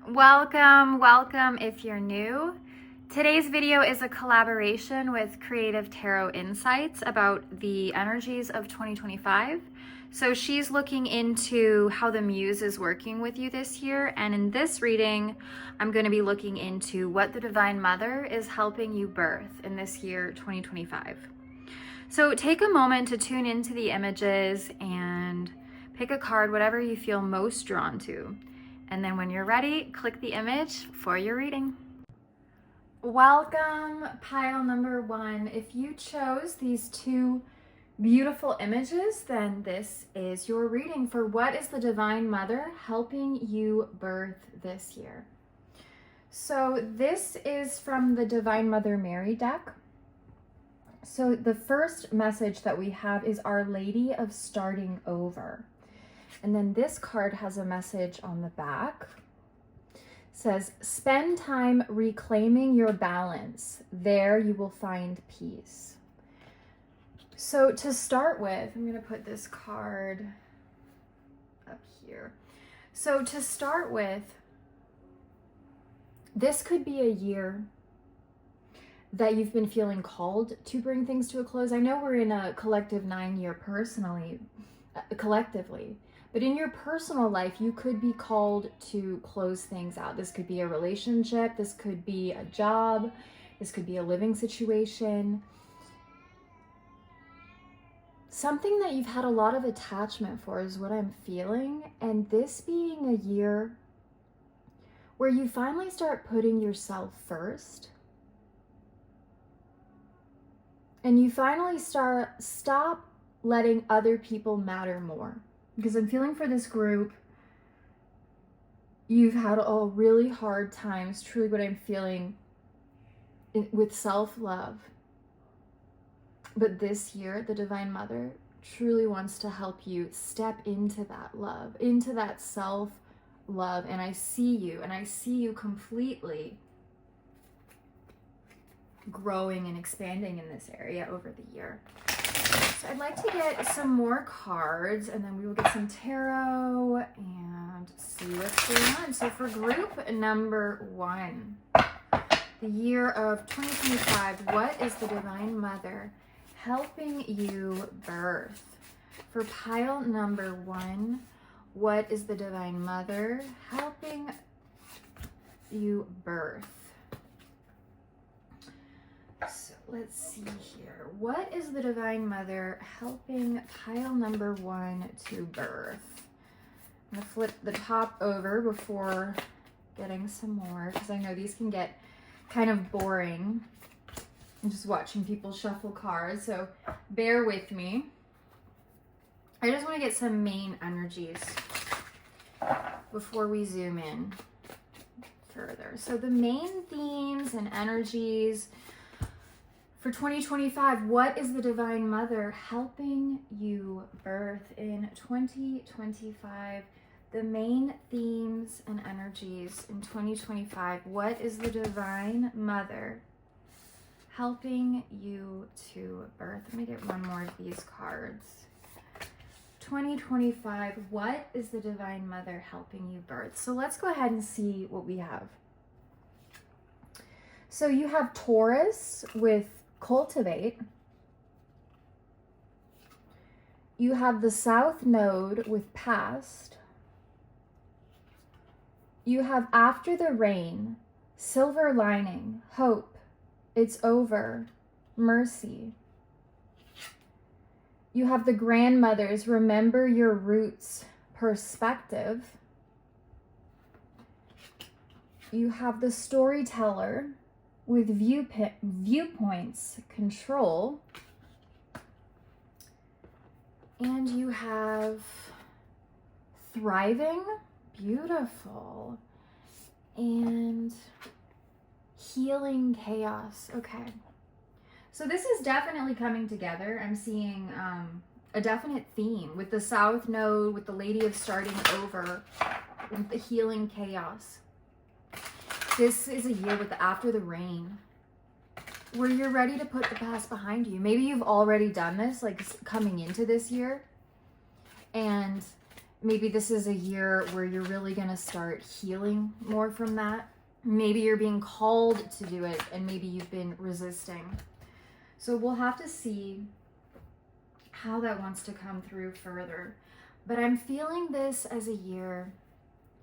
Welcome if you're new. Today's video is a collaboration with Creative Tarot Insights about the energies of 2025. So she's looking into how the muse is working with you this year. And in this reading, I'm going to be looking into what the Divine Mother is helping you birth in this year, 2025. So take a moment to tune into the images and pick a card, whatever you feel most drawn to. And then when you're ready, click the image for your reading. Welcome, pile number one. If you chose these two beautiful images, then this is your reading for what is the Divine Mother helping you birth this year. So this is from the Divine Mother Mary deck. So the first message that we have is Our Lady of Starting Over. And then this card has a message on the back. It says, spend time reclaiming your balance. There you will find peace. So to start with, I'm going to put this card up here. So to start with, this could be a year that you've been feeling called to bring things to a close. I know we're in a collective 9-year collectively. But in your personal life, you could be called to close things out. This could be a relationship. This could be a job. This could be a living situation. Something that you've had a lot of attachment for is what I'm feeling. And this being a year where you finally start putting yourself first. And you finally stop letting other people matter more. Because I'm feeling for this group, you've had a really hard times, truly what I'm feeling with self-love. But this year, the Divine Mother truly wants to help you step into that love, into that self-love. And I see you completely growing and expanding in this area over the year. So I'd like to get some more cards, and then we will get some tarot and see what's going on. So for group number one, the year of 2025, what is the Divine Mother helping you birth? For pile number one, what is the Divine Mother helping you birth? So let's see here. What is the Divine Mother helping pile number one to birth? I'm going to flip the top over before getting some more, because I know these can get kind of boring. I'm just watching people shuffle cards, so bear with me. I just want to get some main energies before we zoom in further. So the main themes and energies for 2025, what is the Divine Mother helping you birth in 2025? The main themes and energies in 2025. What is the Divine Mother helping you to birth? Let me get one more of these cards. 2025, what is the Divine Mother helping you birth? So let's go ahead and see what we have. So you have Taurus with cultivate. You have the South Node with past. You have after the rain, silver lining, hope, it's over, mercy. You have the grandmothers, remember your roots, perspective. You have the storyteller with viewpoints, control. And you have thriving, beautiful, and healing chaos. Okay. So this is definitely coming together. I'm seeing a definite theme with the South Node, with the Lady of Starting Over, with the healing chaos. This is a year with the after the rain, where you're ready to put the past behind you. Maybe you've already done this, like coming into this year, and maybe this is a year where you're really going to start healing more from that. Maybe you're being called to do it and maybe you've been resisting. So we'll have to see how that wants to come through further. But I'm feeling this as a year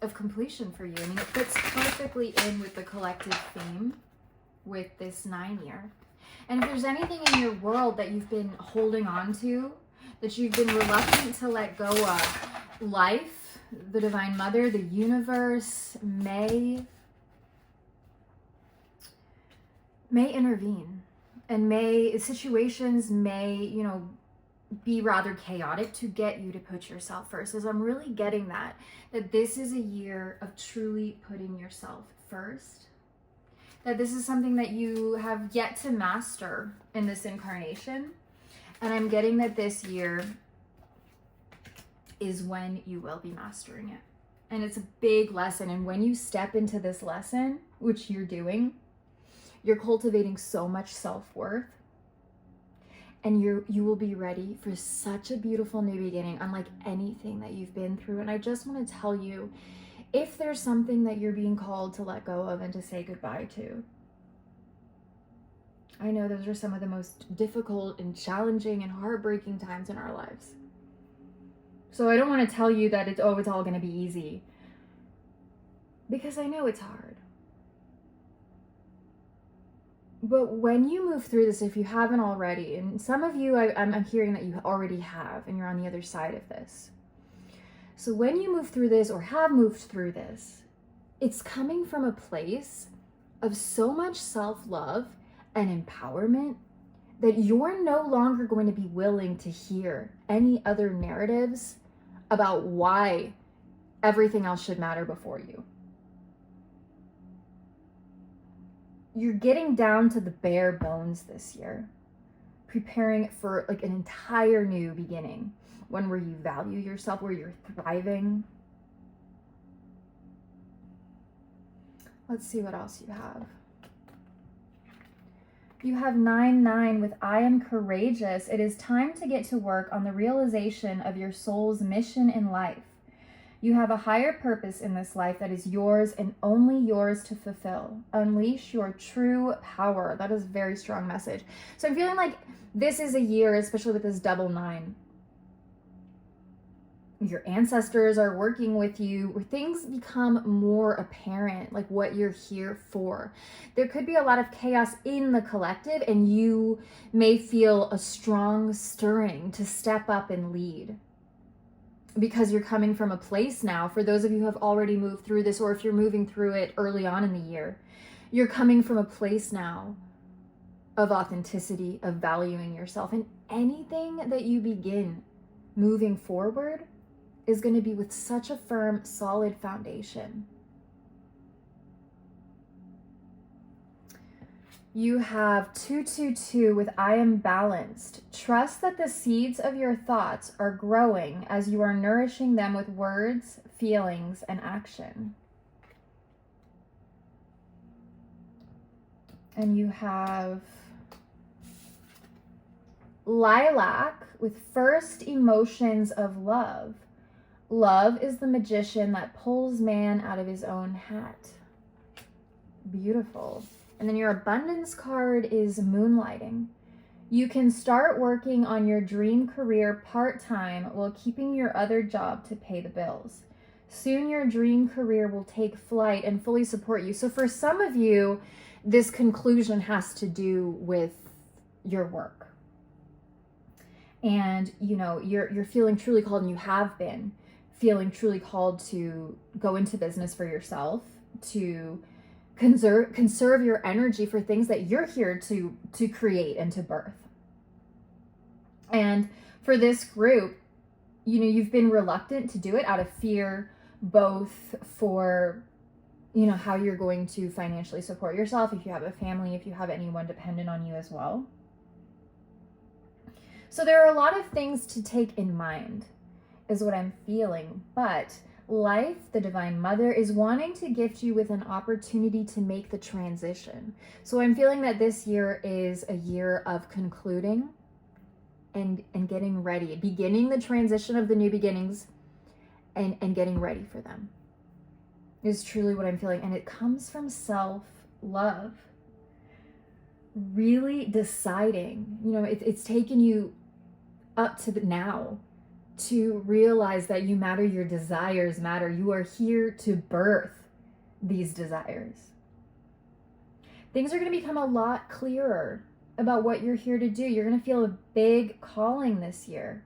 of completion for you. I mean, it fits perfectly in with the collective theme with this 9 year. And if there's anything in your world that you've been holding on to, that you've been reluctant to let go of, life, the Divine Mother, the universe may intervene, and situations may, be rather chaotic to get you to put yourself first. As I'm really getting that this is a year of truly putting yourself first. That this is something that you have yet to master in this incarnation. And I'm getting that this year is when you will be mastering it. And it's a big lesson. And when you step into this lesson, which you're doing, you're cultivating so much self-worth. And you will be ready for such a beautiful new beginning, unlike anything that you've been through. And I just want to tell you, if there's something that you're being called to let go of and to say goodbye to, I know those are some of the most difficult and challenging and heartbreaking times in our lives. So I don't want to tell you that it's all going to be easy, because I know it's hard. But when you move through this, if you haven't already, and some of you, I'm hearing that you already have, and you're on the other side of this. So when you move through this, or have moved through this, it's coming from a place of so much self-love and empowerment that you're no longer going to be willing to hear any other narratives about why everything else should matter before you. You're getting down to the bare bones this year, preparing for like an entire new beginning, one where you value yourself, where you're thriving. Let's see what else you have. You have 9-9 with I am courageous. It is time to get to work on the realization of your soul's mission in life. You have a higher purpose in this life that is yours and only yours to fulfill. Unleash your true power. That is a very strong message. So I'm feeling like this is a year, especially with this double 9. Your ancestors are working with you, where things become more apparent, like what you're here for. There could be a lot of chaos in the collective, and you may feel a strong stirring to step up and lead, because you're coming from a place now. For those of you who have already moved through this, or if you're moving through it early on in the year, you're coming from a place now of authenticity, of valuing yourself. And anything that you begin moving forward is going to be with such a firm, solid foundation. You have 222 with I am balanced. Trust that the seeds of your thoughts are growing as you are nourishing them with words, feelings, and action. And you have lilac with first emotions of love. Love is the magician that pulls man out of his own hat. Beautiful. And then your abundance card is moonlighting. You can start working on your dream career part-time while keeping your other job to pay the bills. Soon your dream career will take flight and fully support you. So for some of you, this conclusion has to do with your work. And you're feeling truly called, and you have been feeling truly called to go into business for yourself, to conserve your energy for things that you're here to create and to birth. And for this group, you've been reluctant to do it out of fear, both for how you're going to financially support yourself, if you have a family, if you have anyone dependent on you as well. So there are a lot of things to take in mind, is what I'm feeling. But life, the Divine Mother, is wanting to gift you with an opportunity to make the transition. So I'm feeling that this year is a year of concluding and getting ready, beginning the transition of the new beginnings, and getting ready for them is truly what I'm feeling. And it comes from self-love. Really deciding, it's taken you up to the now to realize that you matter, your desires matter. You are here to birth these desires. Things are going to become a lot clearer about what you're here to do. You're going to feel a big calling this year,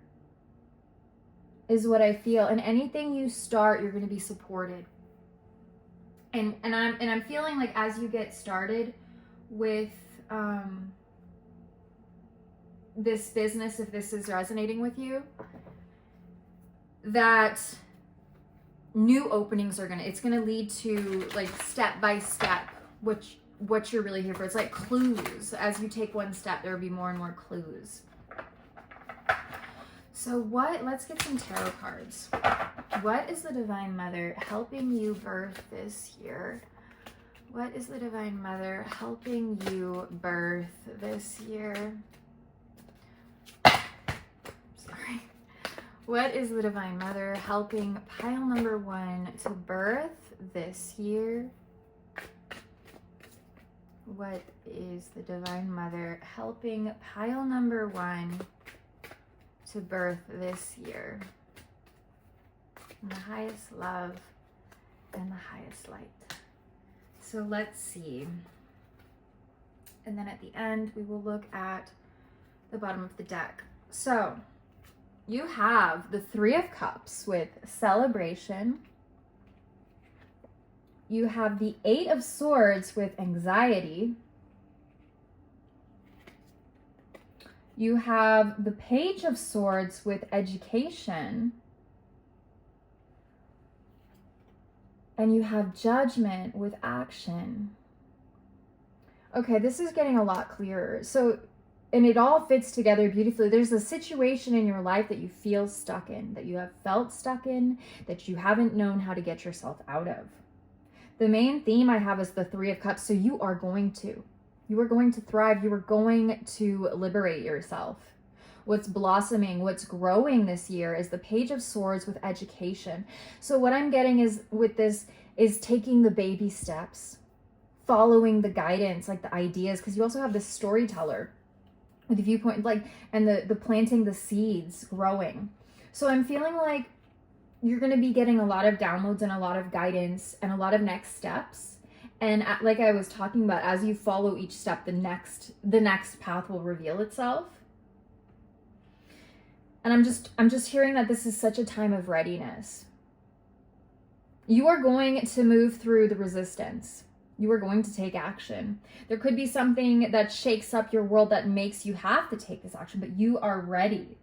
is what I feel. And anything you start, you're going to be supported. And I'm feeling like as you get started with this business, if this is resonating with you, that new openings it's going to lead to like step by step, what you're really here for. It's like clues. As you take one step, there will be more and more clues. So let's get some tarot cards. What is the Divine Mother helping you birth this year? What is the Divine Mother helping you birth this year? Sorry. What is the Divine Mother helping pile number 1 to birth this year? What is the Divine Mother helping pile number 1 to birth this year? In the highest love and the highest light. So let's see. And then at the end, we will look at the bottom of the deck. So you have the 3 of Cups with celebration. You have the 8 of Swords with anxiety. You have the Page of Swords with education. And you have Judgment with action. Okay, this is getting a lot clearer. So, and it all fits together beautifully. There's a situation in your life that you feel stuck in, that you have felt stuck in, that you haven't known how to get yourself out of. The main theme I have is the 3 of Cups. So you are going to thrive. You are going to liberate yourself. What's blossoming, what's growing this year is the Page of Swords with education. So what I'm getting is with this is taking the baby steps, following the guidance, like the ideas, because you also have this storyteller with the viewpoint, like, and the planting the seeds, growing. So I'm feeling like you're going to be getting a lot of downloads and a lot of guidance and a lot of next steps. And like I was talking about, as you follow each step, the next path will reveal itself. And I'm just hearing that this is such a time of readiness. You are going to move through the resistance. You are going to take action. There could be something that shakes up your world that makes you have to take this action, but you are ready.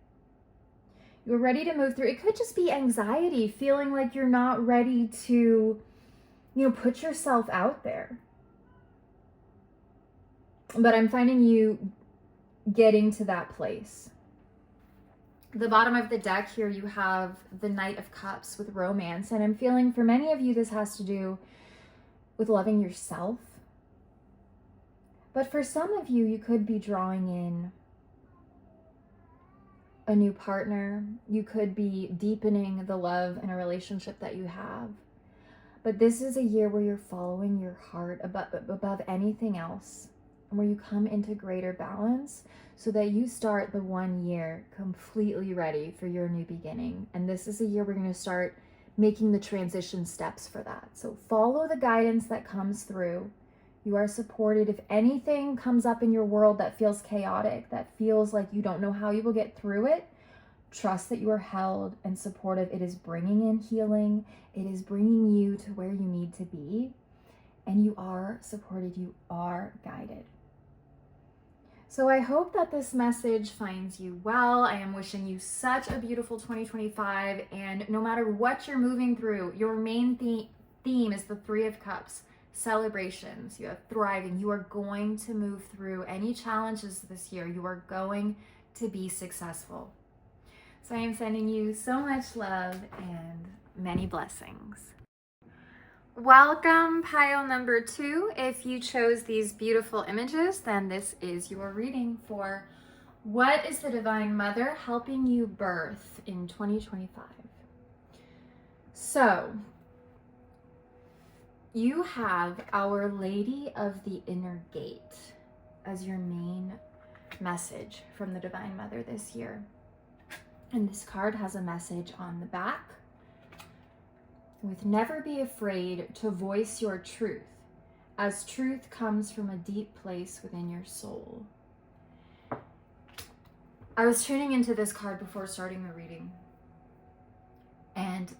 You're ready to move through. It could just be anxiety, feeling like you're not ready to, put yourself out there. But I'm finding you getting to that place. The bottom of the deck here, you have the Knight of Cups with romance. And I'm feeling for many of you, this has to do with loving yourself. But for some of you, you could be drawing in a new partner. You could be deepening the love in a relationship that you have. But this is a year where you're following your heart above anything else, and where you come into greater balance so that you start the 1 year completely ready for your new beginning. And this is a year we're going to start making the transition steps for that. So follow the guidance that comes through. You are supported. If anything comes up in your world that feels chaotic, that feels like you don't know how you will get through it, trust that you are held and supported. It is bringing in healing. It is bringing you to where you need to be. And you are supported. You are guided. So I hope that this message finds you well. I am wishing you such a beautiful 2025. And no matter what you're moving through, your main theme is the 3 of Cups. Celebrations. You have thriving. You are going to move through any challenges this year. You are going to be successful. So I am sending you so much love and many blessings. Welcome, pile number 2. If you chose these beautiful images, then this is your reading for what is the Divine Mother helping you birth in 2025. So, you have Our Lady of the Inner Gate as your main message from the Divine Mother this year. And this card has a message on the back with never be afraid to voice your truth, as truth comes from a deep place within your soul. I was tuning into this card before starting the reading, and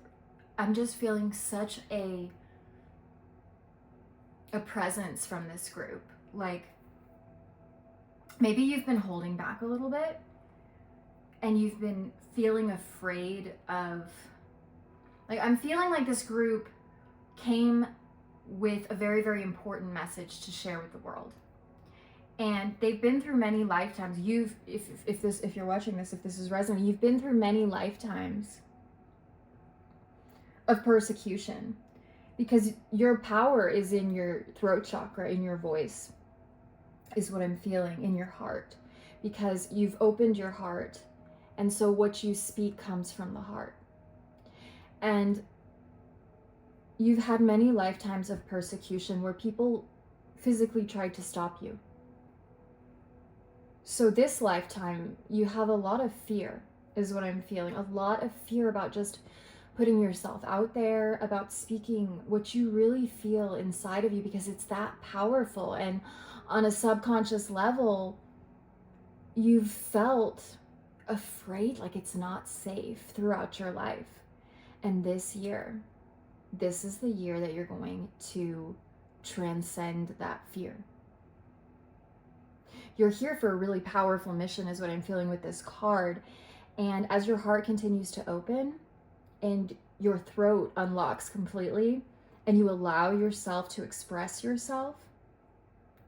I'm just feeling such a presence from this group. Like, maybe you've been holding back a little bit and you've been feeling afraid of, like, I'm feeling like this group came with a very, very important message to share with the world. And they've been through many lifetimes. If you're watching this, if this is resonant, you've been through many lifetimes of persecution, because your power is in your throat chakra, in your voice, is what I'm feeling, in your heart, because you've opened your heart. And so what you speak comes from the heart. And you've had many lifetimes of persecution where people physically tried to stop you. So this lifetime, you have a lot of fear, is what I'm feeling. A lot of fear about just putting yourself out there, about speaking what you really feel inside of you, because it's that powerful. And on a subconscious level, you've felt afraid, like it's not safe throughout your life. And this year, this is the year that you're going to transcend that fear. You're here for a really powerful mission, is what I'm feeling with this card. And as your heart continues to open and your throat unlocks completely and you allow yourself to express yourself,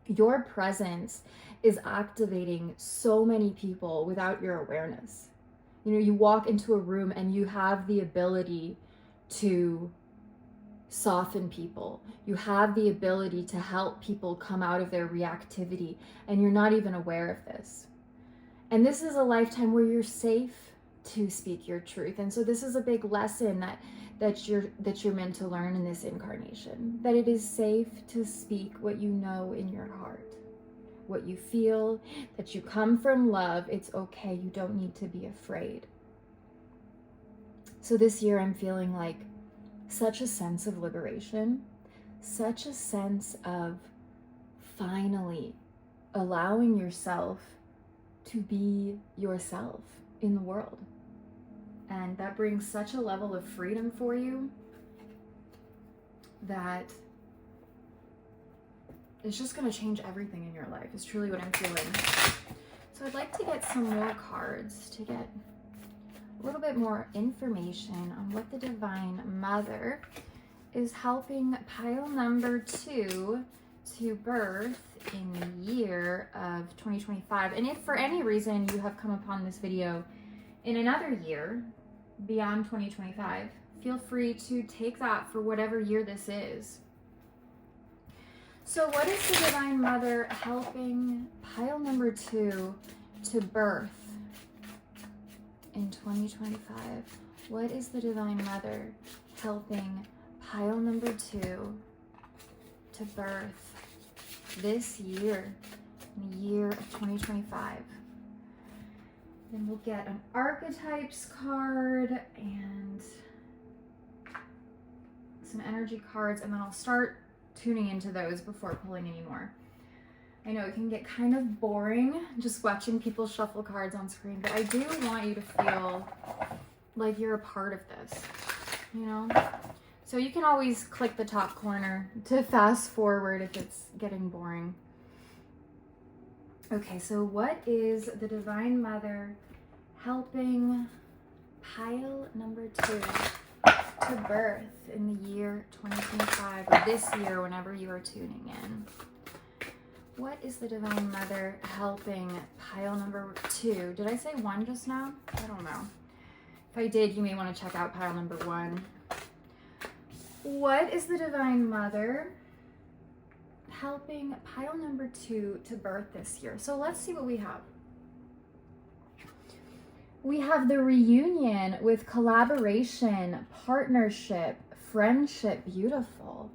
your presence is activating so many people without your awareness. You know, you walk into a room and you have the ability to soften people. You have the ability to help people come out of their reactivity, and you're not even aware of this. And this is a lifetime where you're safe to speak your truth. And so this is a big lesson that you're meant to learn in this incarnation, that it is safe to speak what you know in your heart, what you feel, that you come from love. It's okay. You don't need to be afraid. So this year I'm feeling like such a sense of liberation, such a sense of finally allowing yourself to be yourself in the world. And that brings such a level of freedom for you that it's just going to change everything in your life, is truly what I'm feeling. So I'd like to get some more cards to get a little bit more information on what the Divine Mother is helping pile number 2 to birth in the year of 2025. And if for any reason you have come upon this video in another year beyond 2025, feel free to take that for whatever year this is. So what is the Divine Mother helping pile number 2 to birth in 2025? What is the Divine Mother helping pile number 2 to birth this year, in the year of 2025? Then we'll get an archetypes card and some energy cards, and then I'll start tuning into those before pulling any more. I know it can get kind of boring just watching people shuffle cards on screen, but I do want you to feel like you're a part of this, you know? So you can always click the top corner to fast forward if it's getting boring. Okay, so what is the Divine Mother helping pile number 2 to birth in the year 2025, or this year, whenever you are tuning in? What is the Divine Mother helping pile number 2? Did I say 1 just now? I don't know. If I did, you may want to check out pile number 1. What is the Divine Mother helping pile number 2 to birth this year? So let's see what we have. We have the reunion with collaboration, partnership, friendship, beautiful.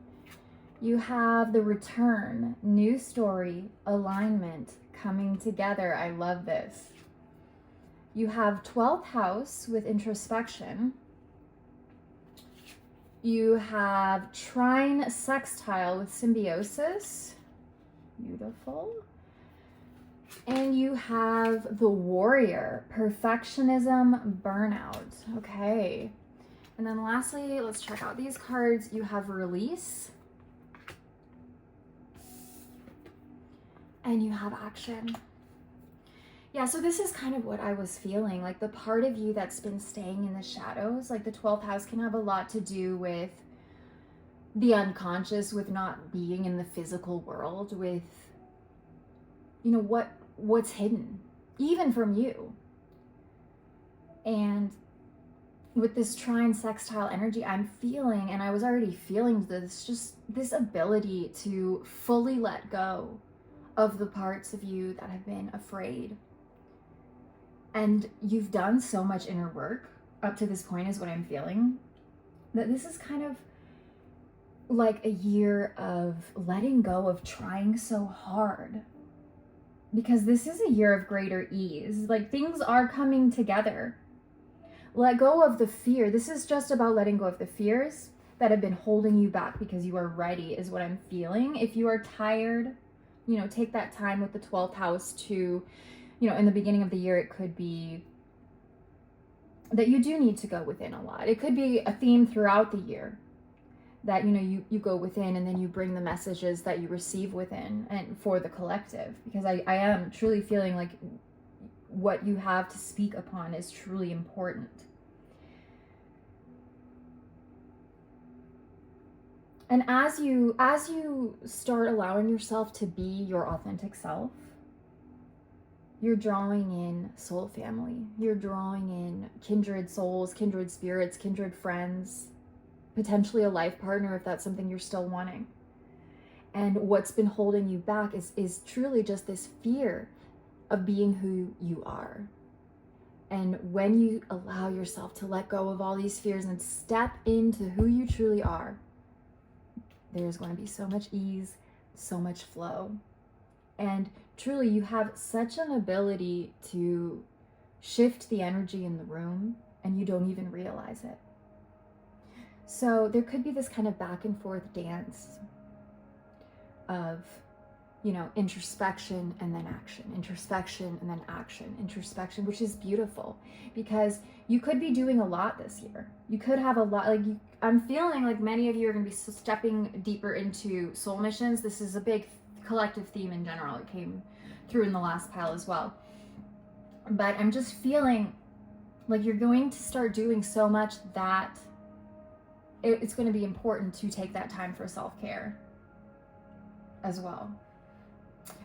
You have the return, new story, alignment, coming together. I love this. You have 12th house with introspection. You have trine sextile with symbiosis. Beautiful. And you have the warrior, perfectionism, burnout. Okay. And then lastly, let's check out these cards. You have release. And you have action. Yeah, so this is kind of what I was feeling. Like the part of you that's been staying in the shadows, like the 12th house can have a lot to do with the unconscious, with not being in the physical world, with, you know, what's hidden, even from you. And with this trine sextile energy, I'm feeling, and I was already feeling this, just this ability to fully let go of the parts of you that have been afraid. And you've done so much inner work up to this point, is what I'm feeling, that this is kind of like a year of letting go of trying so hard, because this is a year of greater ease. Like things are coming together. Let go of the fear. This is just about letting go of the fears that have been holding you back, because you are ready, is what I'm feeling. If you are tired, you know, take that time with the 12th house to, you know, in the beginning of the year, it could be that you do need to go within a lot. It could be a theme throughout the year that, you know, you go within and then you bring the messages that you receive within and for the collective, because I am truly feeling like what you have to speak upon is truly important. And as you start allowing yourself to be your authentic self, you're drawing in soul family. You're drawing in kindred souls, kindred spirits, kindred friends, potentially a life partner if that's something you're still wanting. And what's been holding you back is truly just this fear of being who you are. And when you allow yourself to let go of all these fears and step into who you truly are, there's going to be so much ease, so much flow. And truly, you have such an ability to shift the energy in the room, and you don't even realize it. So there could be this kind of back and forth dance of, you know, introspection and then action, introspection and then action, introspection, which is beautiful, because you could be doing a lot this year. You could have a lot, like I'm feeling like many of you are going to be stepping deeper into soul missions. This is a big collective theme in general. It came through in the last pile as well. But I'm just feeling like you're going to start doing so much that it's going to be important to take that time for self-care as well.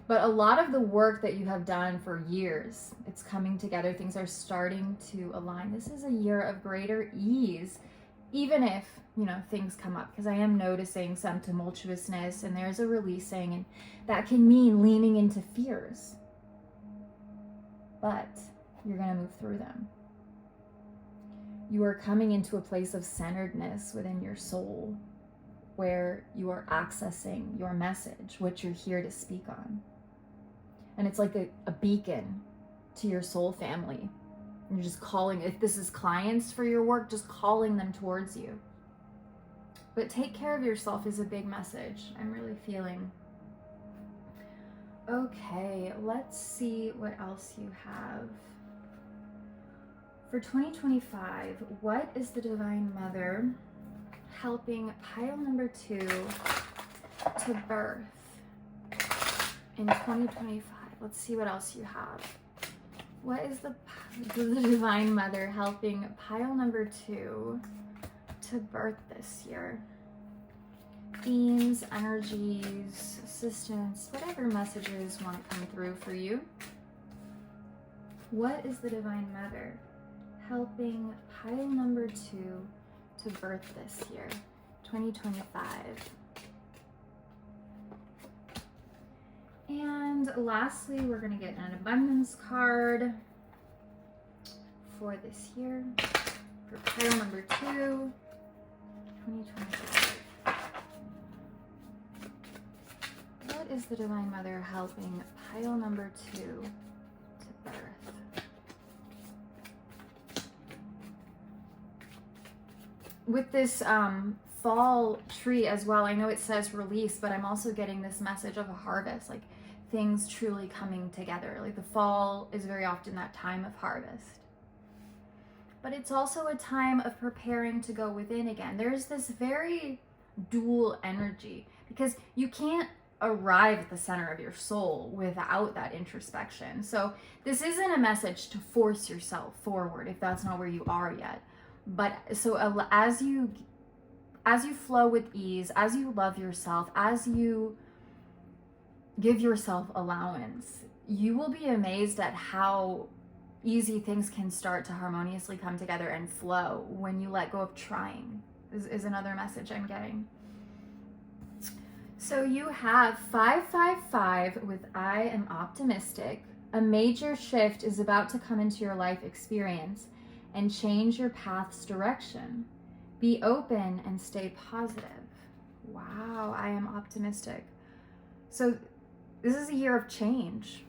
But a lot of the work that you have done for years, it's coming together. Things are starting to align. This is a year of greater ease, even if, you know, things come up, because I am noticing some tumultuousness and there's a releasing, and that can mean leaning into fears. But you're going to move through them. You are coming into a place of centeredness within your soul, where you are accessing your message, what you're here to speak on. And it's like a beacon to your soul family. You're just calling, if this is clients for your work, just calling them towards you. But take care of yourself is a big message, I'm really feeling. Okay, let's see what else you have. For 2025, what is the Divine Mother helping pile number 2 to birth in 2025? Let's see what else you have. What is the Divine Mother helping pile number 2 to birth this year? Themes, energies, assistance, whatever messages want to come through for you. What is the Divine Mother helping pile number 2 to birth this year, 2025? And lastly, we're going to get an abundance card for this year, for pile number 2, 2025. What is the Divine Mother helping pile number 2 to birth? With this fall tree as well, I know it says release, but I'm also getting this message of a harvest, like things truly coming together. Like the fall is very often that time of harvest. But it's also a time of preparing to go within again. There's this very dual energy because you can't arrive at the center of your soul without that introspection. So this isn't a message to force yourself forward if that's not where you are yet. But so as you flow with ease, as you love yourself, as you give yourself allowance, you will be amazed at how easy things can start to harmoniously come together and flow when you let go of trying, is another message I'm getting. So you have 555 with I am optimistic. A major shift is about to come into your life experience and change your path's direction. Be open and stay positive. Wow, I am optimistic. So this is a year of change.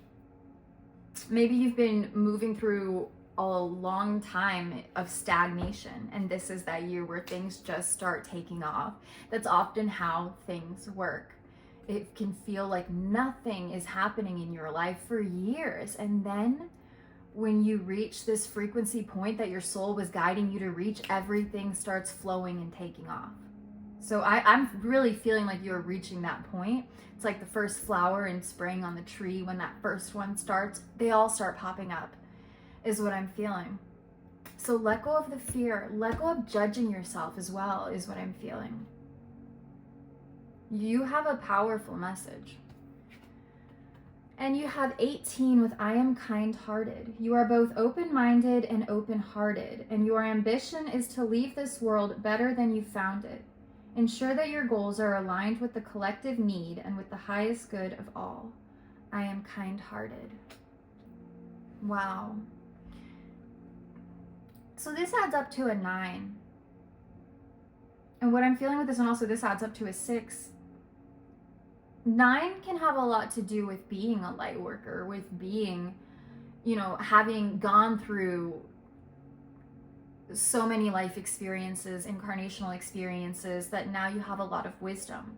Maybe you've been moving through a long time of stagnation, and this is that year where things just start taking off. That's often how things work. It can feel like nothing is happening in your life for years, and then when you reach this frequency point that your soul was guiding you to reach, everything starts flowing and taking off. So I'm really feeling like you're reaching that point. It's like the first flower in spring on the tree. When that first one starts, they all start popping up, is what I'm feeling. So let go of the fear. Let go of judging yourself as well, is what I'm feeling. You have a powerful message. And you have 18 with I am kind-hearted. You are both open-minded and open-hearted, and your ambition is to leave this world better than you found it. Ensure that your goals are aligned with the collective need and with the highest good of all. I am kind-hearted. Wow. So this adds up to a 9. And what I'm feeling with this one also, this adds up to a 6. 9 can have a lot to do with being a light worker, with being, having gone through so many life experiences, incarnational experiences, that now you have a lot of wisdom.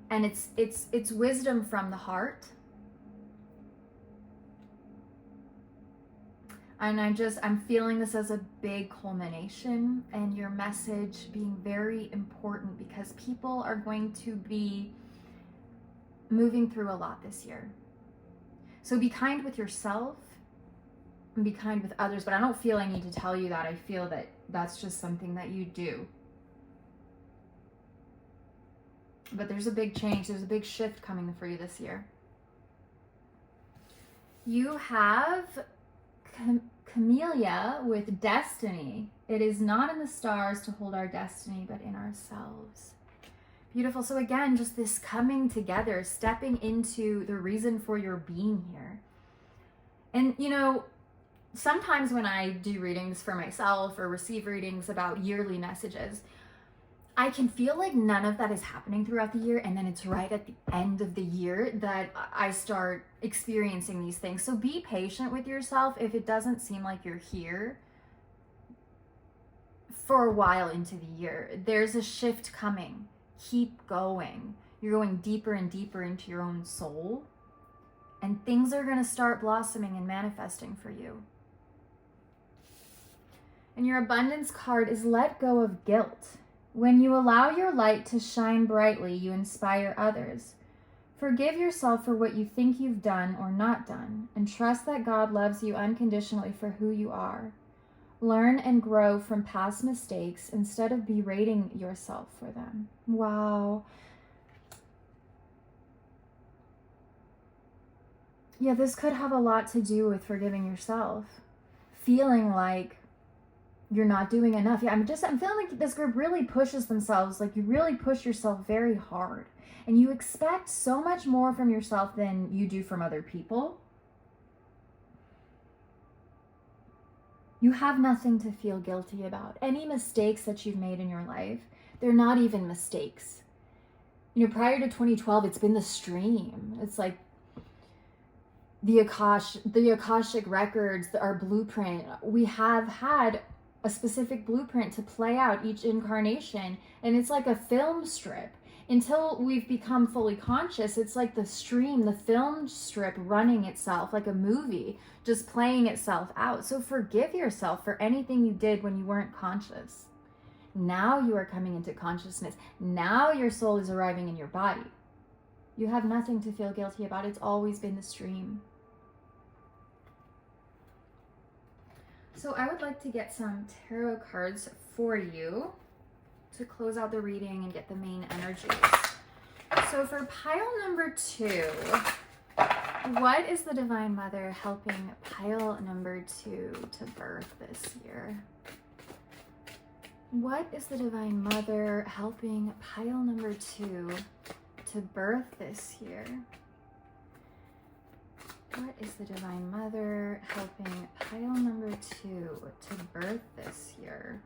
And it's wisdom from the heart. And I'm feeling this as a big culmination, and your message being very important because people are going to be moving through a lot this year. So be kind with yourself and be kind with others, but I don't feel I need to tell you that. I feel that that's just something that you do. But there's a big change. There's a big shift coming for you this year. You have Camellia with destiny. It is not in the stars to hold our destiny, but in ourselves. Beautiful. So again, just this coming together, stepping into the reason for your being here. And sometimes when I do readings for myself or receive readings about yearly messages, I can feel like none of that is happening throughout the year, and then it's right at the end of the year that I start experiencing these things. So be patient with yourself if it doesn't seem like you're here for a while into the year. There's a shift coming. Keep going. You're going deeper and deeper into your own soul, and things are going to start blossoming and manifesting for you. And your abundance card is let go of guilt. When you allow your light to shine brightly, you inspire others. Forgive yourself for what you think you've done or not done, and trust that God loves you unconditionally for who you are. Learn and grow from past mistakes instead of berating yourself for them. Wow. Yeah, this could have a lot to do with forgiving yourself. Feeling like you're not doing enough. Yeah, I'm feeling like this group really pushes themselves, like you really push yourself very hard. And you expect so much more from yourself than you do from other people. You have nothing to feel guilty about. Any mistakes that you've made in your life, they're not even mistakes. You know, prior to 2012, it's been the stream. It's like the Akashic records, our blueprint. We have had a specific blueprint to play out each incarnation, and it's like a film strip. Until we've become fully conscious, it's like the stream, the film strip running itself like a movie, just playing itself out. So forgive yourself for anything you did when you weren't conscious. Now you are coming into consciousness. Now your soul is arriving in your body. You have nothing to feel guilty about. It's always been the stream. So I would like to get some tarot cards for you to close out the reading and get the main energies. So for pile number 2, what is the Divine Mother helping pile number 2 to birth this year? What is the Divine Mother helping pile number 2 to birth this year? What is the Divine Mother helping pile number 2 to birth this year?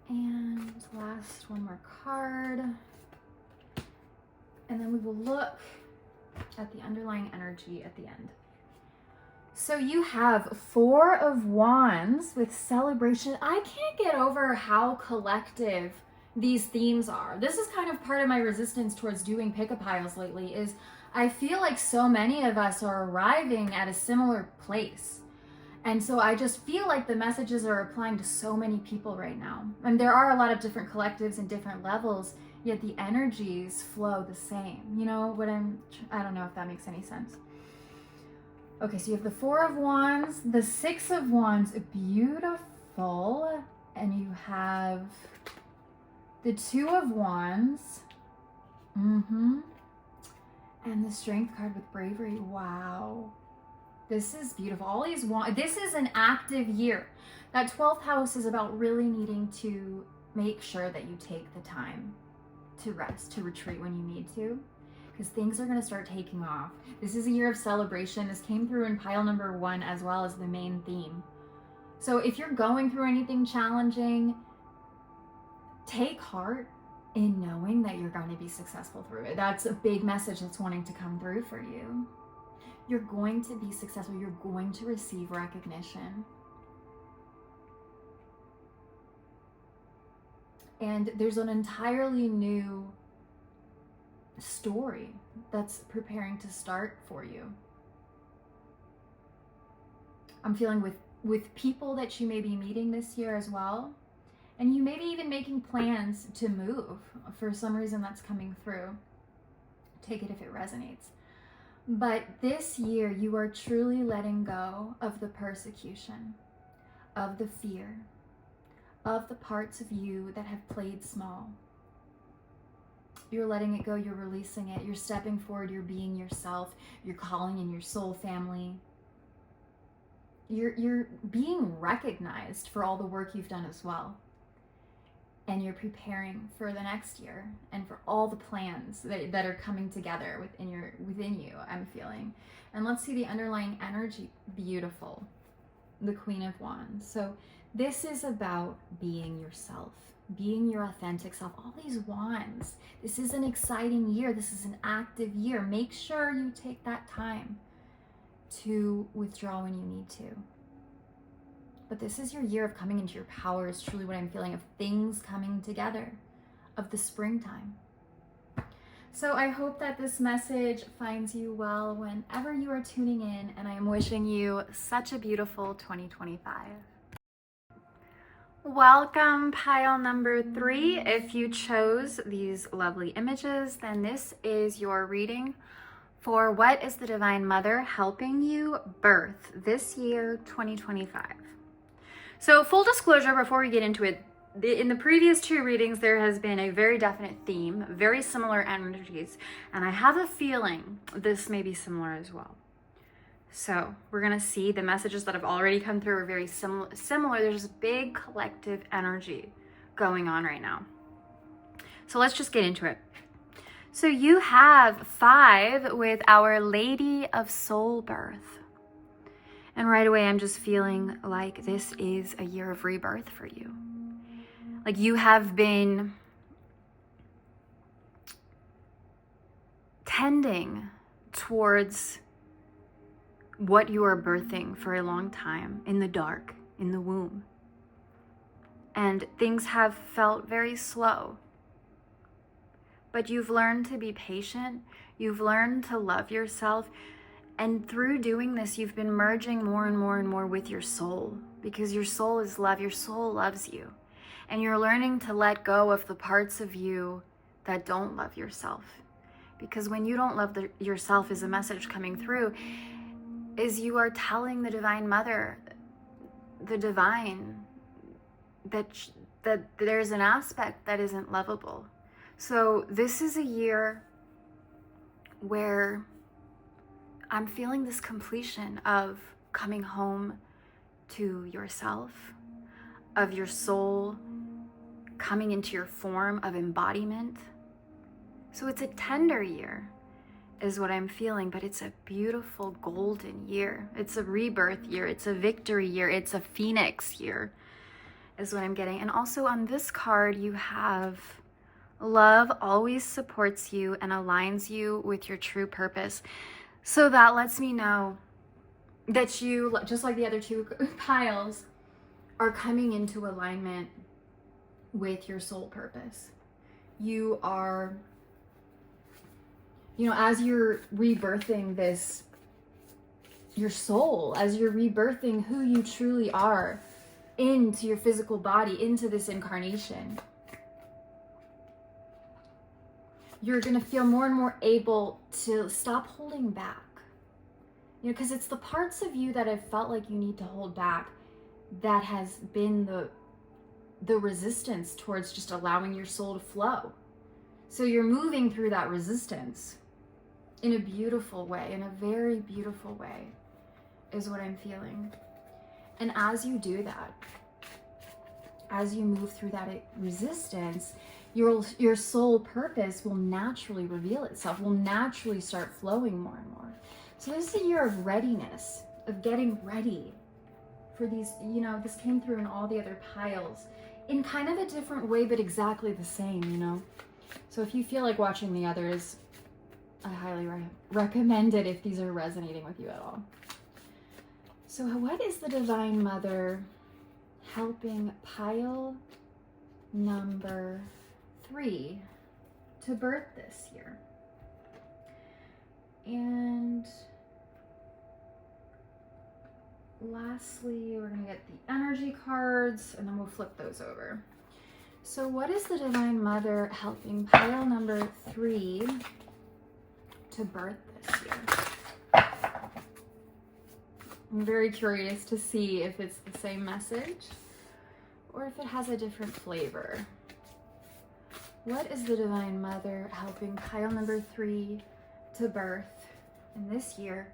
And last one more card. And then we will look at the underlying energy at the end. So you have 4 of Wands with celebration. I can't get over how collective these themes are. This is kind of part of my resistance towards doing pick-a-piles lately, is I feel like so many of us are arriving at a similar place. And so I just feel like the messages are applying to so many people right now. And there are a lot of different collectives and different levels, yet the energies flow the same. You know what I don't know if that makes any sense. Okay, so you have the 4 of Wands, the 6 of Wands, beautiful. And you have the 2 of Wands. And the Strength card with bravery. Wow. This is beautiful. All these this is an active year. That 12th house is about really needing to make sure that you take the time to rest, to retreat when you need to, because things are going to start taking off. This is a year of celebration. This came through in pile number 1 as well as the main theme. So if you're going through anything challenging, take heart in knowing that you're going to be successful through it. That's a big message that's wanting to come through for you. You're going to be successful. You're going to receive recognition. And there's an entirely new story that's preparing to start for you. I'm feeling with people that you may be meeting this year as well. And you may be even making plans to move. For some reason that's coming through. Take it if it resonates. But this year, you are truly letting go of the persecution, of the fear, of the parts of you that have played small. You're letting it go, you're releasing it, you're stepping forward, you're being yourself, you're calling in your soul family. You're being recognized for all the work you've done as well. And you're preparing for the next year and for all the plans that are coming together within you, I'm feeling. And let's see the underlying energy. Beautiful. The Queen of Wands. So this is about being yourself, being your authentic self. All these wands. This is an exciting year. This is an active year. Make sure you take that time to withdraw when you need to. But this is your year of coming into your power, is truly what I'm feeling, of things coming together, of the springtime. So I hope that this message finds you well whenever you are tuning in, and I am wishing you such a beautiful 2025. Welcome, pile number 3. If you chose these lovely images, then this is your reading for what is the Divine Mother helping you birth this year, 2025. So full disclosure before we get into it, in the previous 2 readings, there has been a very definite theme, very similar energies, and I have a feeling this may be similar as well. So we're gonna see the messages that have already come through are very similar. There's a big collective energy going on right now. So let's just get into it. So you have 5 with Our Lady of Soul Birth. And right away, I'm just feeling like this is a year of rebirth for you. Like you have been tending towards what you are birthing for a long time in the dark, in the womb. And things have felt very slow. But you've learned to be patient. You've learned to love yourself. And through doing this, you've been merging more and more and more with your soul, because your soul is love. Your soul loves you. And you're learning to let go of the parts of you that don't love yourself. Because when you don't love yourself, is a message coming through, is you are telling the Divine Mother, the divine, that there's an aspect that isn't lovable. So this is a year where I'm feeling this completion of coming home to yourself, of your soul coming into your form of embodiment. So it's a tender year is what I'm feeling, but it's a beautiful golden year. It's a rebirth year. It's a victory year. It's a phoenix year is what I'm getting. And also on this card, you have love always supports you and aligns you with your true purpose. So that lets me know that you, just like the other 2 piles, are coming into alignment with your soul purpose. You are, as you're rebirthing this, your soul, as you're rebirthing who you truly are into your physical body, into this incarnation, you're going to feel more and more able to stop holding back. Because it's the parts of you that have felt like you need to hold back that has been the resistance towards just allowing your soul to flow. So you're moving through that resistance in a beautiful way, in a very beautiful way, is what I'm feeling. And as you do that, as you move through that resistance, your soul purpose will naturally reveal itself, will naturally start flowing more and more. So this is a year of readiness, of getting ready for these, this came through in all the other piles in kind of a different way, but exactly the same, So if you feel like watching the others, I highly recommend it if these are resonating with you at all. So what is the Divine Mother helping pile number 3 to birth this year? And lastly, we're going to get the energy cards, and then we'll flip those over. So what is the Divine Mother helping pile number 3 to birth this year? I'm very curious to see if it's the same message or if it has a different flavor. What is the Divine Mother helping pile number 3 to birth in this year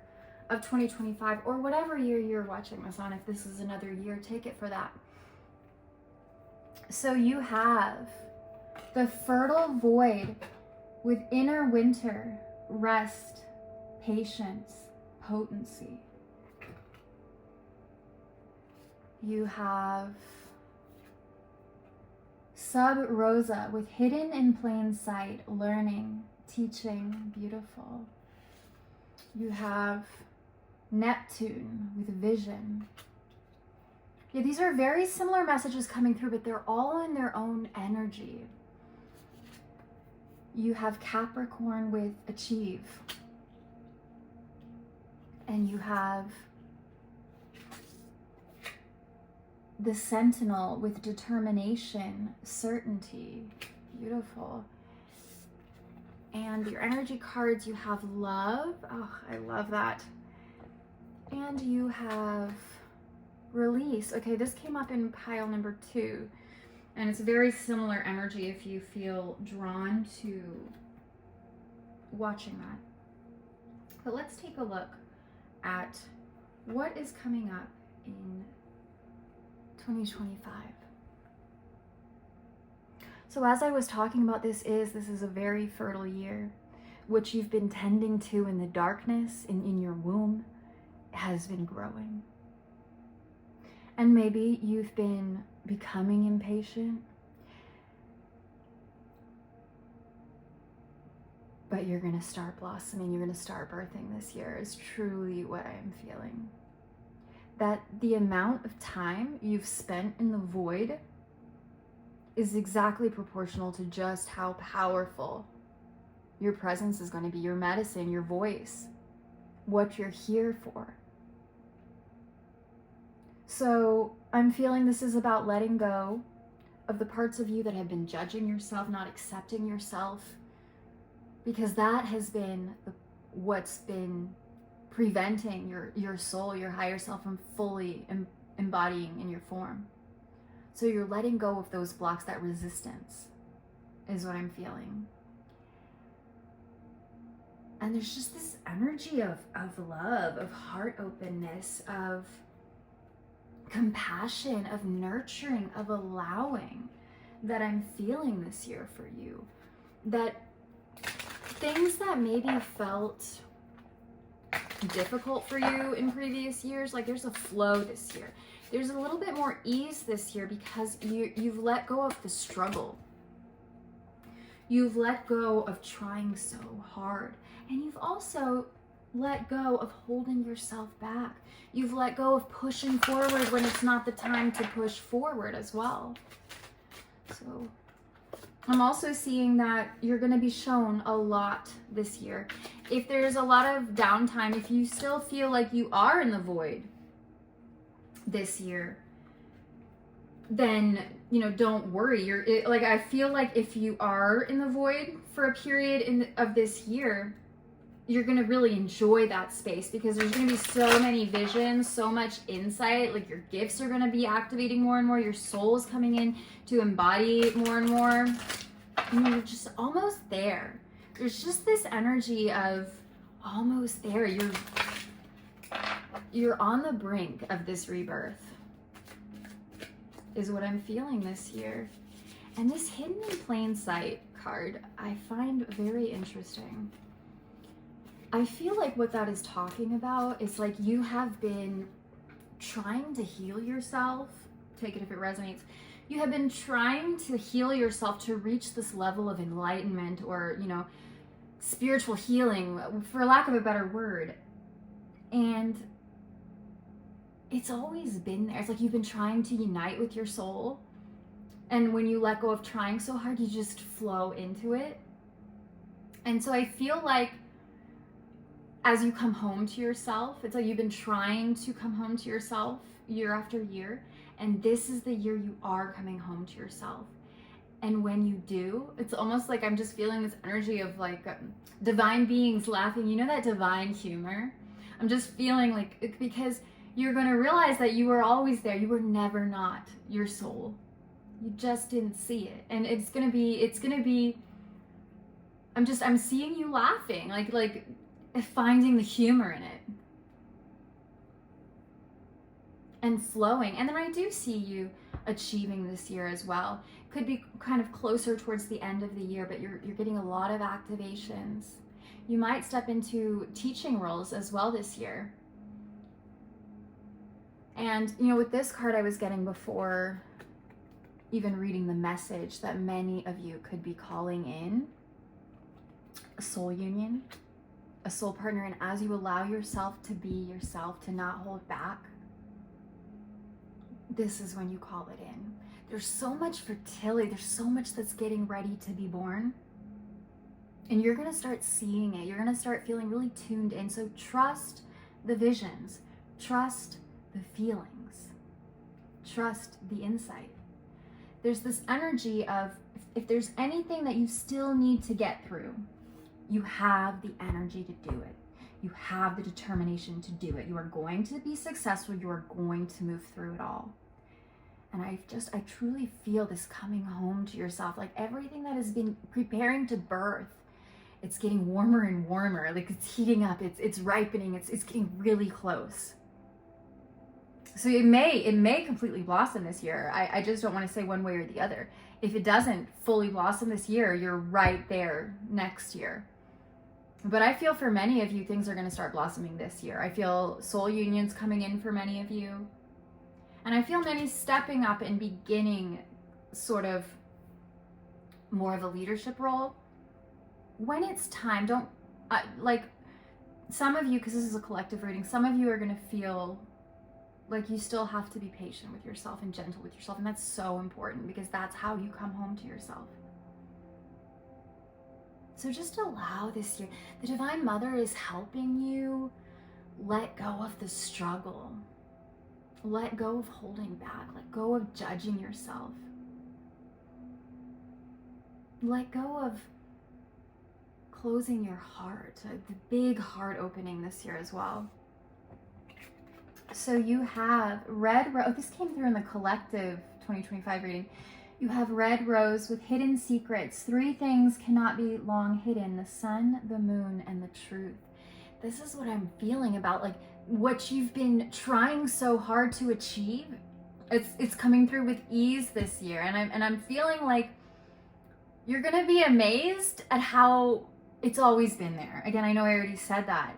of 2025, or whatever year you're watching this on? If this is another year, take it for that. So you have the fertile void with inner winter, rest, patience, potency. You have Sub Rosa with hidden in plain sight, learning, teaching, beautiful. You have Neptune with vision. Yeah, these are very similar messages coming through, but they're all in their own energy. You have Capricorn with achieve. And you have the Sentinel with determination, certainty, beautiful. And your energy cards, you have love. Oh, I love that. And you have release. Okay, this came up in pile number 2. And it's very similar energy if you feel drawn to watching that. But let's take a look at what is coming up in 2025. So as I was talking about, this is a very fertile year. What you've been tending to in the darkness in your womb has been growing. And maybe you've been becoming impatient, but you're going to start blossoming, you're going to start birthing this year, is truly what I'm feeling. That the amount of time you've spent in the void is exactly proportional to just how powerful your presence is going to be, your medicine, your voice, what you're here for. So I'm feeling this is about letting go of the parts of you that have been judging yourself, not accepting yourself, because that has been what's been preventing your soul, your higher self, from fully embodying in your form. So you're letting go of those blocks, that resistance is what I'm feeling. And there's just this energy of love, of heart openness, of compassion, of nurturing, of allowing that I'm feeling this year for you. That things that maybe felt difficult for you in previous years, like there's a flow this year. There's a little bit more ease this year because you've let go of the struggle. You've let go of trying so hard. And you've also let go of holding yourself back. You've let go of pushing forward when it's not the time to push forward as well. So I'm also seeing that you're going to be shown a lot this year. If there's a lot of downtime, if you still feel like you are in the void this year, then, don't worry. Like, I feel like if you are in the void for a period of this year, you're going to really enjoy that space because there's going to be so many visions, so much insight. Like, your gifts are going to be activating more and more. Your soul's coming in to embody more and more. And you're just almost there. There's just this energy of almost there. You're on the brink of this rebirth, is what I'm feeling this year. And this hidden in plain sight card, I find very interesting. I feel like what that is talking about is like you have been trying to heal yourself. Take it if it resonates. You have been trying to heal yourself to reach this level of enlightenment or, spiritual healing, for lack of a better word. And it's always been there. It's like you've been trying to unite with your soul. And when you let go of trying so hard, you just flow into it. And so I feel like as you come home to yourself, it's like you've been trying to come home to yourself year after year. And this is the year you are coming home to yourself. And when you do, it's almost like I'm just feeling this energy of like divine beings laughing. You know that divine humor? I'm just feeling like, because you're going to realize that you were always there. You were never not your soul. You just didn't see it. And it's going to be, I'm seeing you laughing, like finding the humor in it. And flowing. And then I do see you achieving this year as well. Could be kind of closer towards the end of the year, but you're getting a lot of activations. You might step into teaching roles as well this year. And, with this card I was getting before even reading the message that many of you could be calling in a soul union, a soul partner. And as you allow yourself to be yourself, to not hold back, this is when you call it in. There's so much fertility. There's so much that's getting ready to be born. And you're going to start seeing it. You're going to start feeling really tuned in. So trust the visions. Trust the feelings. Trust the insight. There's this energy of if there's anything that you still need to get through, you have the energy to do it. You have the determination to do it. You are going to be successful. You are going to move through it all. And I truly feel this coming home to yourself, like everything that has been preparing to birth, it's getting warmer and warmer, like it's heating up, it's ripening, it's getting really close. So it may completely blossom this year. I just don't want to say one way or the other. If it doesn't fully blossom this year, you're right there next year. But I feel for many of you, things are going to start blossoming this year. I feel soul unions coming in for many of you. And I feel many stepping up and beginning sort of more of a leadership role. When it's time, don't, like some of you, because this is a collective reading, some of you are going to feel like you still have to be patient with yourself and gentle with yourself. And that's so important because that's how you come home to yourself. So just allow this year. The Divine Mother is helping you let go of the struggle. Let go of holding back. Let go of judging yourself. Let go of closing your heart. The big heart opening this year as well. So you have red rose. Oh, this came through in the collective 2025 reading. You have red rose with hidden secrets. 3 things cannot be long hidden: the sun, the moon, and the truth. This is what I'm feeling about, like what you've been trying so hard to achieve. It's coming through with ease this year, and I'm feeling like you're gonna be amazed at how it's always been there. Again, I know I already said that.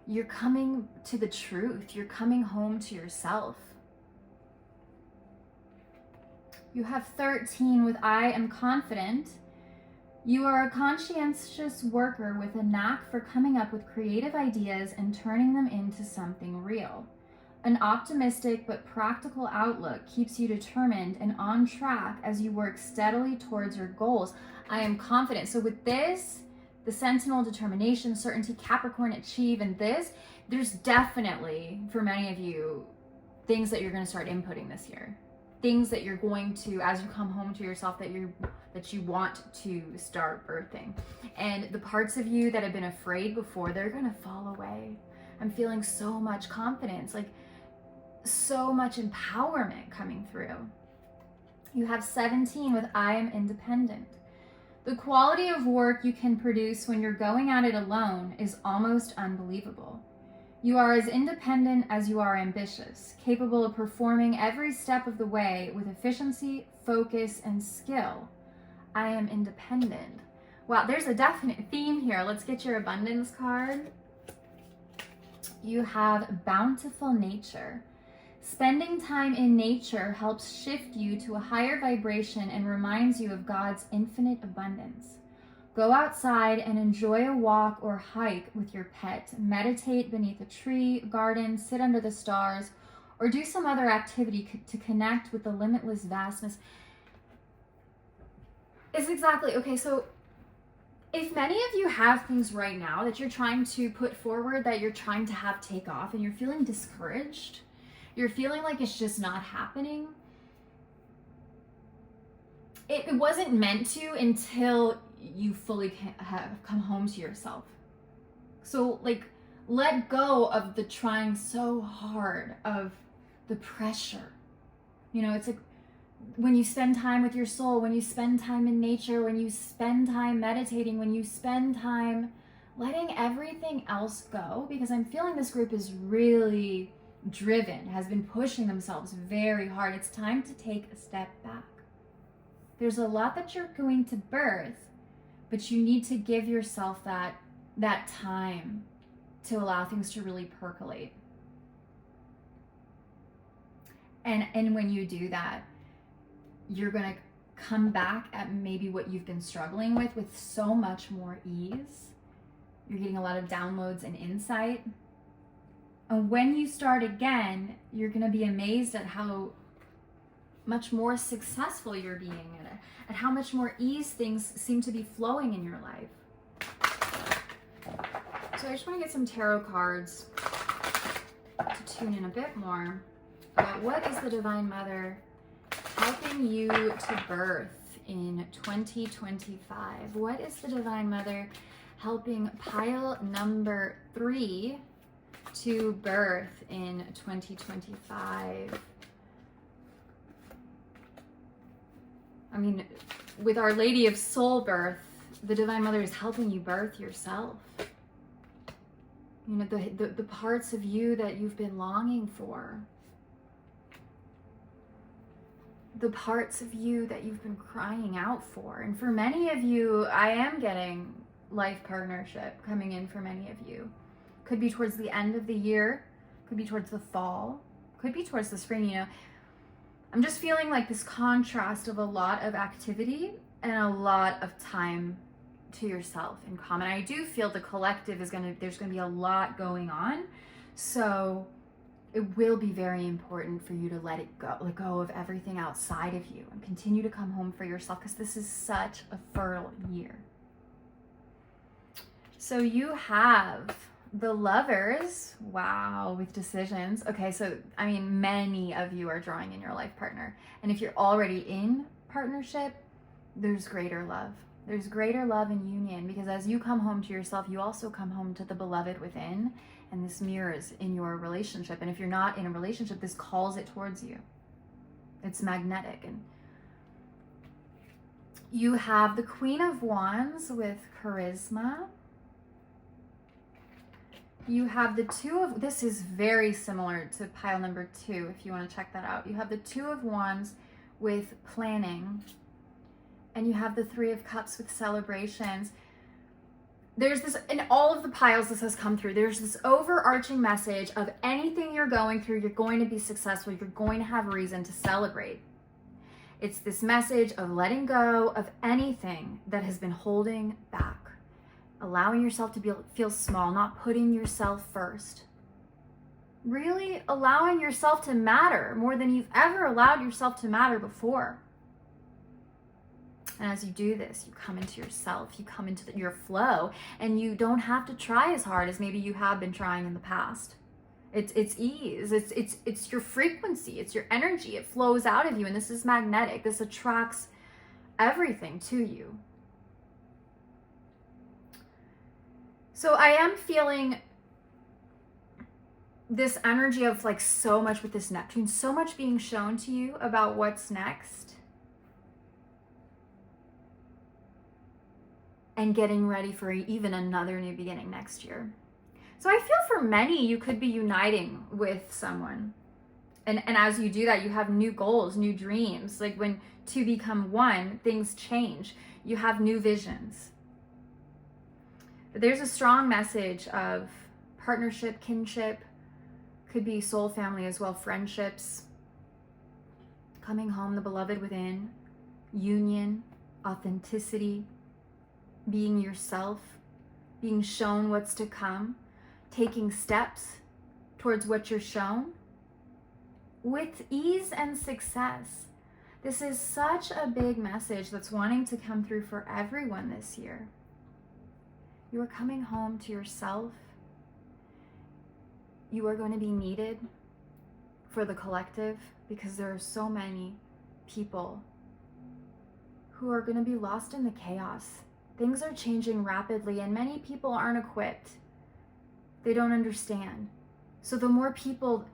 You're coming to the truth. You're coming home to yourself. You have 13 with I am confident. You are a conscientious worker with a knack for coming up with creative ideas and turning them into something real. An optimistic but practical outlook keeps you determined and on track as you work steadily towards your goals. I am confident. So with this, the Sentinel, determination, certainty, Capricorn, achieve, and this, there's definitely, for many of you, things that you're going to start inputting this year. Things that you're going to, as you come home to yourself, that you want to start birthing. And the parts of you that have been afraid before, they're going to fall away. I'm feeling so much confidence, like so much empowerment coming through. You have 17 with I am independent. The quality of work you can produce when you're going at it alone is almost unbelievable. You are as independent as you are ambitious, capable of performing every step of the way with efficiency, focus, and skill. I am independent. Wow, there's a definite theme here. Let's get your abundance card. You have bountiful nature. Spending time in nature helps shift you to a higher vibration and reminds you of God's infinite abundance. Go outside and enjoy a walk or hike with your pet. Meditate beneath a tree, garden, sit under the stars, or do some other activity to connect with the limitless vastness. It's exactly, okay, so if many of you have things right now that you're trying to put forward, that you're trying to have take off, and you're feeling discouraged, you're feeling like it's just not happening, it wasn't meant to until you fully have come home to yourself. So like, let go of the trying so hard, of the pressure. You know, it's like when you spend time with your soul, when you spend time in nature, when you spend time meditating, when you spend time letting everything else go, because I'm feeling this group is really driven, has been pushing themselves very hard. It's time to take a step back. There's a lot that you're going to birth, but you need to give yourself that time to allow things to really percolate. And when you do that, you're going to come back at maybe what you've been struggling with so much more ease. You're getting a lot of downloads and insight. And when you start again, you're going to be amazed at how much more successful you're being at how much more ease things seem to be flowing in your life. So I just want to get some tarot cards to tune in a bit more about what is the Divine Mother helping you to birth in 2025. What is the Divine Mother helping pile number 3 to birth in 2025? I mean, with Our Lady of Soul birth, the Divine Mother is helping you birth yourself. You know, the parts of you that you've been longing for. the parts of you that you've been crying out for. And for many of you, I am getting life partnership coming in for many of you. Could be towards the end of the year, could be towards the fall, could be towards the spring, you know. I'm just feeling like this contrast of a lot of activity and a lot of time to yourself in common. I do feel the collective there's gonna be a lot going on. So it will be very important for you to let go of everything outside of you and continue to come home for yourself, because this is such a fertile year. So you have the Lovers, wow, with decisions. Okay, so I mean, many of you are drawing in your life partner. And if you're already in partnership, there's greater love. There's greater love and union, because as you come home to yourself, you also come home to the beloved within, and this mirrors in your relationship. And if you're not in a relationship, this calls it towards you. It's magnetic. And you have the Queen of Wands with charisma. You have the this is very similar to pile number 2, if you want to check that out. You have the 2 of Wands with planning, and you have the 3 of Cups with celebrations. There's this, in all of the piles this has come through, there's this overarching message of anything you're going through, you're going to be successful, you're going to have a reason to celebrate. It's this message of letting go of anything that has been holding back. Allowing yourself to feel small, not putting yourself first. Really allowing yourself to matter more than you've ever allowed yourself to matter before. And as you do this, you come into yourself, you come into your flow, and you don't have to try as hard as maybe you have been trying in the past. It's ease, it's your frequency, it's your energy, it flows out of you, and this is magnetic. This attracts everything to you. So I am feeling this energy of like so much with this Neptune, so much being shown to you about what's next. And getting ready for even another new beginning next year. So I feel for many, you could be uniting with someone. And as you do that, you have new goals, new dreams. Like when two become one, things change. You have new visions. But there's a strong message of partnership, kinship, could be soul family as well, friendships, coming home, the beloved within, union, authenticity, being yourself, being shown what's to come, taking steps towards what you're shown with ease and success. This is such a big message that's wanting to come through for everyone this year. You are coming home to yourself. You are going to be needed for the collective, because there are so many people who are going to be lost in the chaos. Things are changing rapidly, and many people aren't equipped. They don't understand. So the more people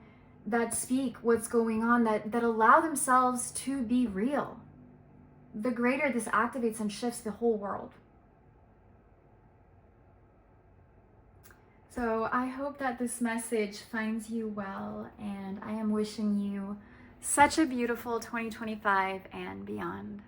that speak what's going on, that allow themselves to be real, the greater this activates and shifts the whole world. So I hope that this message finds you well, and I am wishing you such a beautiful 2025 and beyond.